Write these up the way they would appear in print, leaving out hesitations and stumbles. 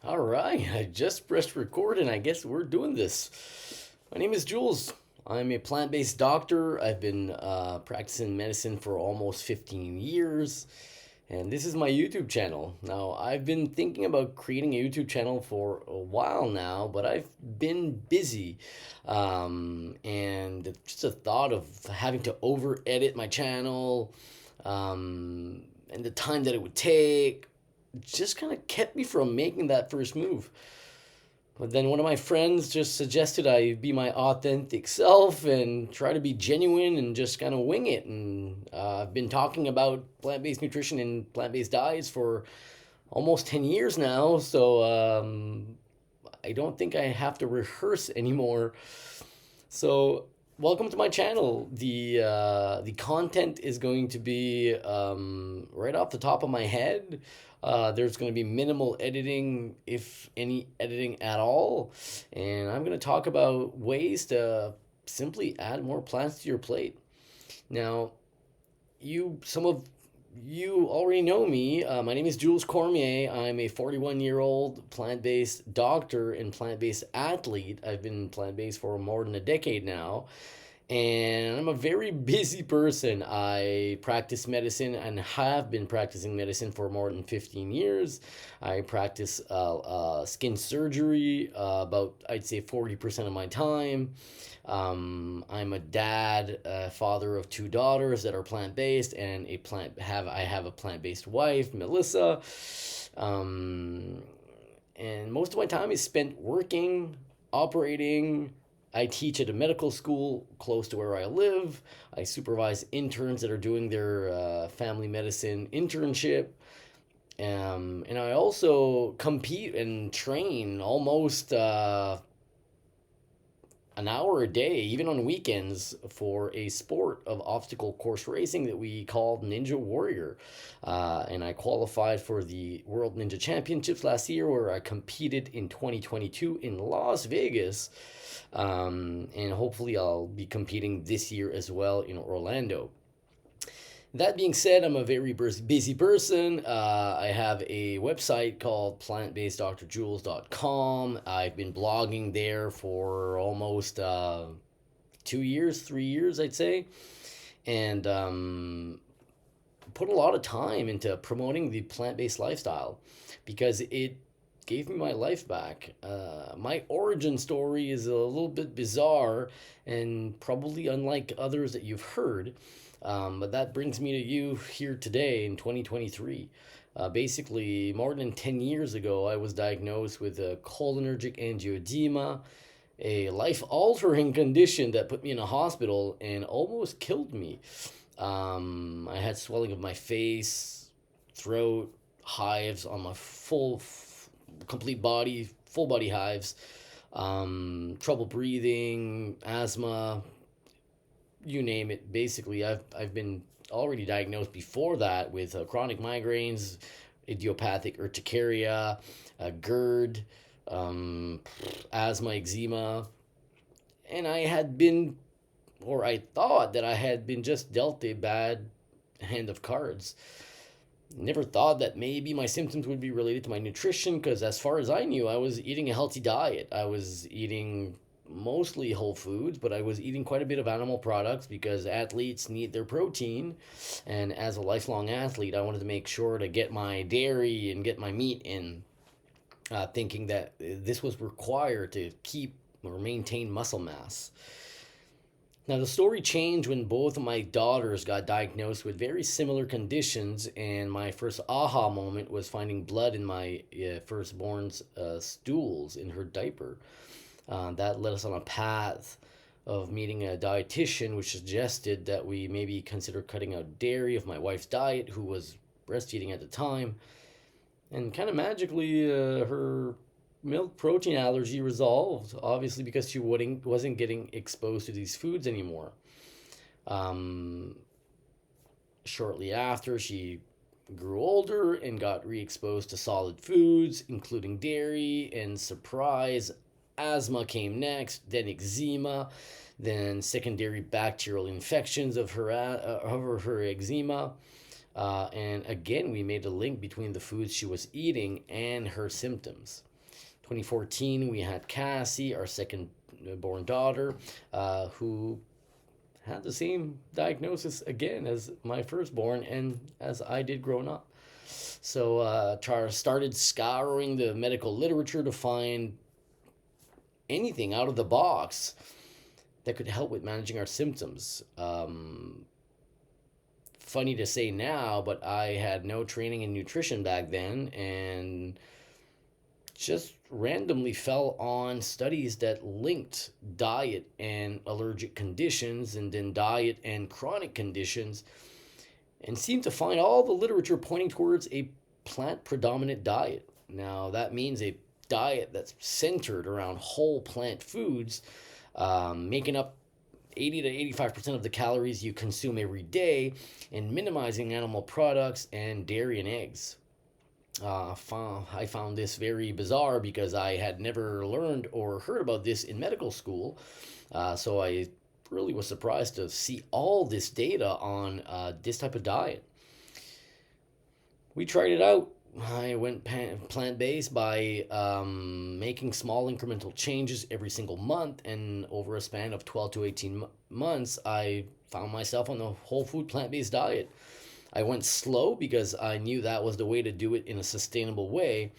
All right, I just pressed record and I guess we're doing this. My name is Jules. I'm a plant based doctor. I've been practicing medicine for almost 15 years, and this is my YouTube channel. Now, I've been thinking about creating a YouTube channel for a while now, but I've been busy. And just the thought of having to over edit my channel and the time that it would take just kind of kept me from making that first move. But then one of my friends just suggested I be my authentic self and try to be genuine and just kind of wing it. And I've been talking about plant based nutrition and plant based diets for almost 10 years now. So I don't think I have to rehearse anymore. So welcome to my channel. The content is going to be right off the top of my head. There's going to be minimal editing, if any editing at all, and I'm going to talk about ways to simply add more plants to your plate. Now, some of you already know me. My name is Jules Cormier. I'm a 41-year-old plant-based doctor and plant-based athlete. I've been plant-based for more than a decade now. And I'm a very busy person. I practice medicine and have been practicing medicine for more than 15 years. I practice skin surgery about, I'd say, 40% of my time. I'm a dad, father of two daughters that are plant based, and I have a plant based wife, Melissa. Um, and most of my time is spent working, operating. I teach at a medical school close to where I live. I supervise interns that are doing their family medicine internship. And I also compete and train almost an hour a day, even on weekends, for a sport of obstacle course racing that we called Ninja Warrior. And I qualified for the World Ninja Championships last year, where I competed in 2022 in Las Vegas. And hopefully, I'll be competing this year as well in Orlando. That being said, I'm a very busy person. I have a website called plantbaseddrjules.com. I've been blogging there for almost 2 years, 3 years, I'd say, and put a lot of time into promoting the plant based lifestyle because it gave me my life back. My origin story is a little bit bizarre and probably unlike others that you've heard. But that brings me to you here today in 2023. Basically, more than 10 years ago, I was diagnosed with a cholinergic angioedema, a life altering condition that put me in a hospital and almost killed me. I had swelling of my face, throat, hives on my complete body, full body hives, trouble breathing, asthma, you name it. Basically, I've been already diagnosed before that with chronic migraines, idiopathic urticaria, GERD, um, asthma, eczema, and I had been, or I thought that I had been just dealt a bad hand of cards. Never thought that maybe my symptoms would be related to my nutrition because, as far as I knew, I was eating a healthy diet. I was eating mostly whole foods, but I was eating quite a bit of animal products because athletes need their protein. And as a lifelong athlete, I wanted to make sure to get my dairy and get my meat in, thinking that this was required to keep or maintain muscle mass. Now, the story changed when both of my daughters got diagnosed with very similar conditions, and my first aha moment was finding blood in my firstborn's stools in her diaper. That led us on a path of meeting a dietitian, which suggested that we maybe consider cutting out dairy of my wife's diet, who was breastfeeding at the time. And kind of magically, her milk protein allergy resolved, obviously, because she wasn't getting exposed to these foods anymore. Um, Shortly after, she grew older and got re exposed to solid foods, including dairy, and surprise, asthma came next, then eczema, then secondary bacterial infections of her eczema. And again, we made a link between the foods she was eating and her symptoms. 2014, we had Cassie, our second born daughter, who had the same diagnosis again as my firstborn and as I did growing up. So started scouring the medical literature to find anything out of the box that could help with managing our symptoms. Funny to say now, but I had no training in nutrition back then and just randomly fell on studies that linked diet and allergic conditions and then diet and chronic conditions, and seemed to find all the literature pointing towards a plant predominant diet. Now, that means a diet that's centered around whole plant foods, making up 80 to 85% of the calories you consume every day, and minimizing animal products and dairy and eggs. I found this very bizarre because I had never learned or heard about this in medical school. So I really was surprised to see all this data on this type of diet. We tried it out. I went plant-based by making small incremental changes every single month, and over a span of 12 to 18 months, I found myself on the whole food plant-based diet. I went slow because I knew that was the way to do it in a sustainable way.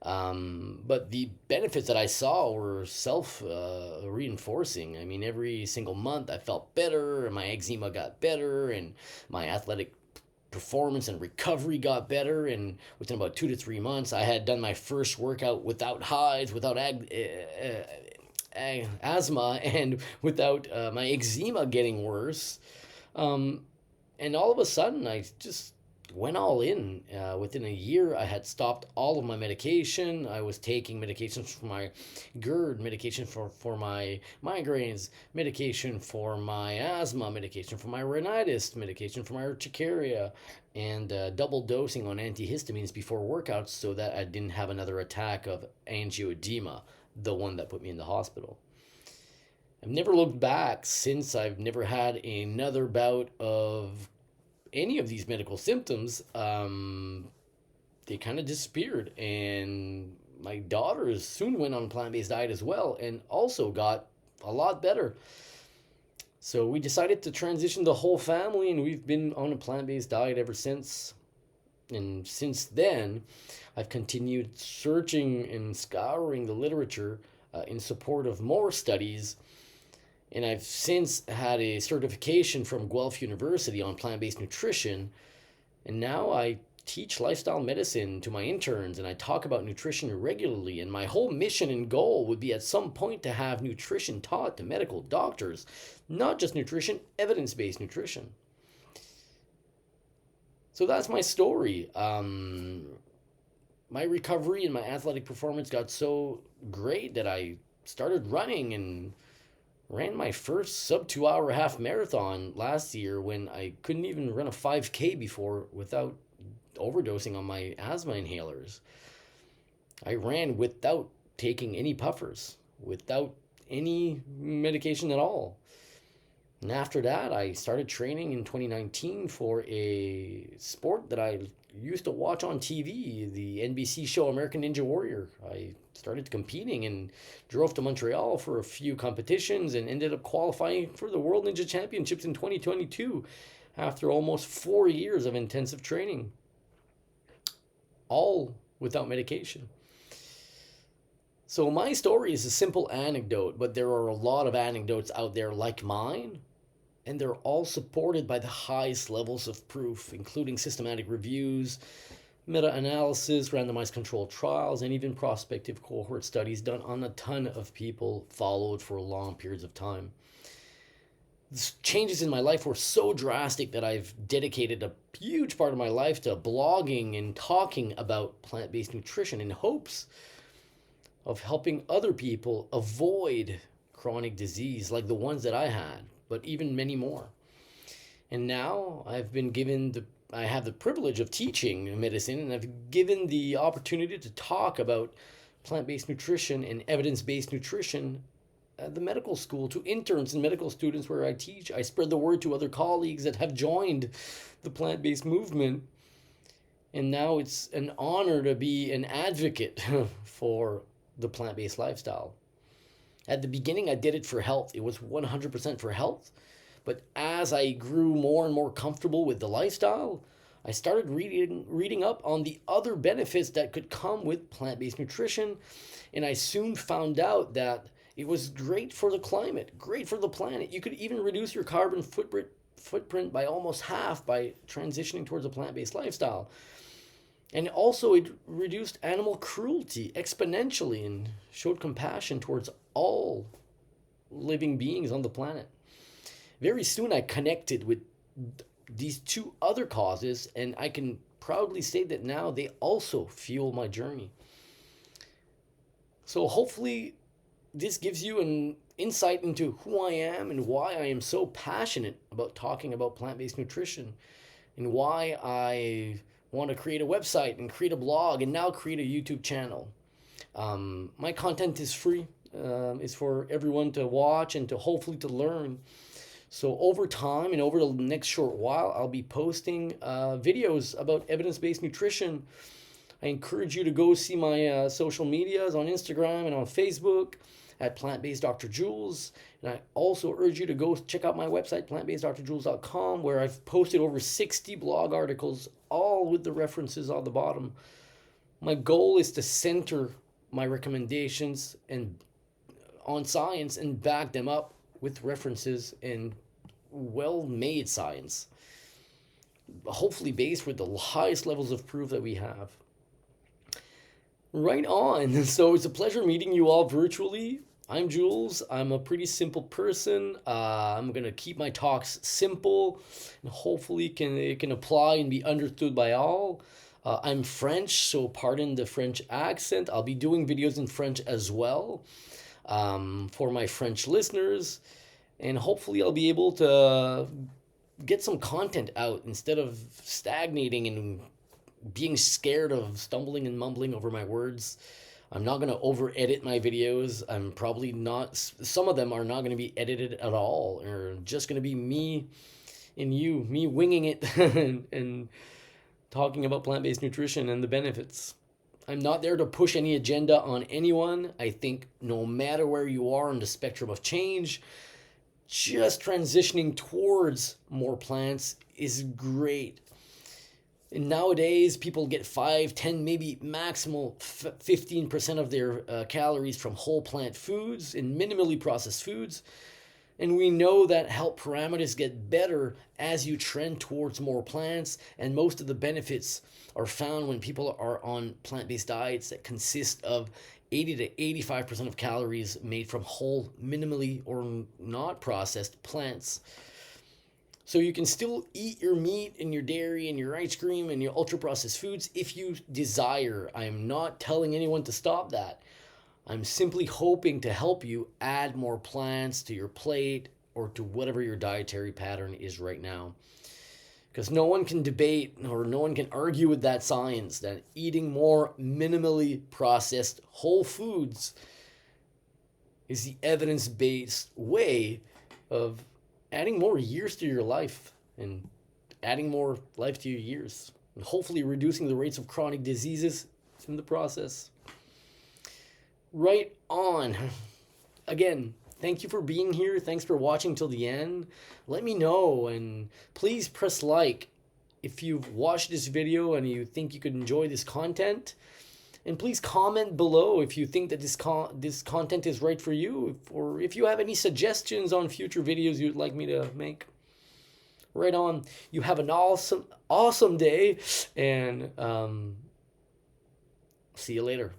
But the benefits that I saw were self reinforcing. I mean, every single month I felt better, and my eczema got better, and my athletic performance and recovery got better. And within about 2 to 3 months, I had done my first workout without hives, without asthma, and without my eczema getting worse. Um, and all of a sudden, I just went all in. Within a year, I had stopped all of my medication. I was taking medications for my GERD, medication for my migraines, medication for my asthma, medication for my rhinitis, medication for my urticaria, and double dosing on antihistamines before workouts so that I didn't have another attack of angioedema, the one that put me in the hospital. I've never looked back since. I've never had another bout of any of these medical symptoms. They kind of disappeared. And my daughters soon went on a plant-based diet as well and also got a lot better. So we decided to transition the whole family, and we've been on a plant-based diet ever since. And since then, I've continued searching and scouring the literature in support of more studies, and I've since had a certification from Guelph University on plant-based nutrition. And now I teach lifestyle medicine to my interns, and I talk about nutrition regularly. And my whole mission and goal would be at some point to have nutrition taught to medical doctors, not just nutrition, evidence-based nutrition. So that's my story. My recovery and my athletic performance got so great that I started running and ran my first sub 2 hour half marathon last year when I couldn't even run a 5K before without overdosing on my asthma inhalers. I ran without taking any puffers, without any medication at all. And after that, I started training in 2019 for a sport that I used to watch on TV, the NBC show American Ninja Warrior. I started competing and drove to Montreal for a few competitions and ended up qualifying for the World Ninja Championships in 2022 after almost 4 years of intensive training, all without medication. So my story is a simple anecdote, but there are a lot of anecdotes out there like mine, and they're all supported by the highest levels of proof, including systematic reviews, meta-analysis, randomized controlled trials, and even prospective cohort studies done on a ton of people followed for long periods of time. The changes in my life were so drastic that I've dedicated a huge part of my life to blogging and talking about plant-based nutrition in hopes of helping other people avoid chronic disease like the ones that I had, but even many more. And now I have the privilege of teaching medicine, and I've given the opportunity to talk about plant-based nutrition and evidence-based nutrition at the medical school to interns and medical students where I teach. I spread the word to other colleagues that have joined the plant-based movement. And now it's an honor to be an advocate for the plant-based lifestyle. At the beginning, I did it for health. It was 100% for health. But as I grew more and more comfortable with the lifestyle, I started reading up on the other benefits that could come with plant-based nutrition, and I soon found out that it was great for the climate, great for the planet. You could even reduce your carbon footprint by almost half by transitioning towards a plant-based lifestyle. And also, it reduced animal cruelty exponentially and showed compassion towards all living beings on the planet. Very soon, I connected with these two other causes, and I can proudly say that now they also fuel my journey. So, hopefully, this gives you an insight into who I am and why I am so passionate about talking about plant based nutrition, and why I want to create a website and create a blog and now create a YouTube channel. My content is free. It's for everyone to watch and to hopefully to learn. So over time and over the next short while, I'll be posting videos about evidence-based nutrition. I encourage you to go see my social medias on Instagram and on Facebook at Plant-Based Dr. Jules. And I also urge you to go check out my website, plantbaseddrjules.com, where I've posted over 60 blog articles, all with the references on the bottom. My goal is to center my recommendations and on science and back them up with references and well-made science, hopefully based with the highest levels of proof that we have. Right on. So it's a pleasure meeting you all virtually. I'm Jules. I'm a pretty simple person. I'm gonna keep my talks simple, and hopefully it can apply and be understood by all. I'm French, so pardon the French accent. I'll be doing videos in French as well for my French listeners, and hopefully I'll be able to get some content out instead of stagnating and being scared of stumbling and mumbling over my words. I'm not going to over edit my videos. I'm probably not, some of them are not going to be edited at all, or just going to be me and you, me winging it and talking about plant-based nutrition and the benefits. I'm not there to push any agenda on anyone. I think no matter where you are on the spectrum of change, just transitioning towards more plants is great. And nowadays, people get 5, 10, maybe maximal 15% of their calories from whole plant foods and minimally processed foods. And we know that health parameters get better as you trend towards more plants, and most of the benefits are found when people are on plant-based diets that consist of 80 to 85% of calories made from whole, minimally or not processed plants. So you can still eat your meat and your dairy and your ice cream and your ultra-processed foods if you desire. I'm not telling anyone to stop that. I'm simply hoping to help you add more plants to your plate or to whatever your dietary pattern is right now. Because no one can debate or no one can argue with that science that eating more minimally processed whole foods is the evidence-based way of adding more years to your life and adding more life to your years, and hopefully reducing the rates of chronic diseases in the process. Right on. Again, thank you for being here. Thanks for watching till the end. Let me know, and please press like if you've watched this video and you think you could enjoy this content. And please comment below if you think that this content is right for you, or if you have any suggestions on future videos you'd like me to make. Right on. You have an awesome day, and see you later.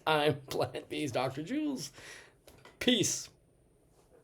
I'm Plant-Based Dr. Jules. Peace.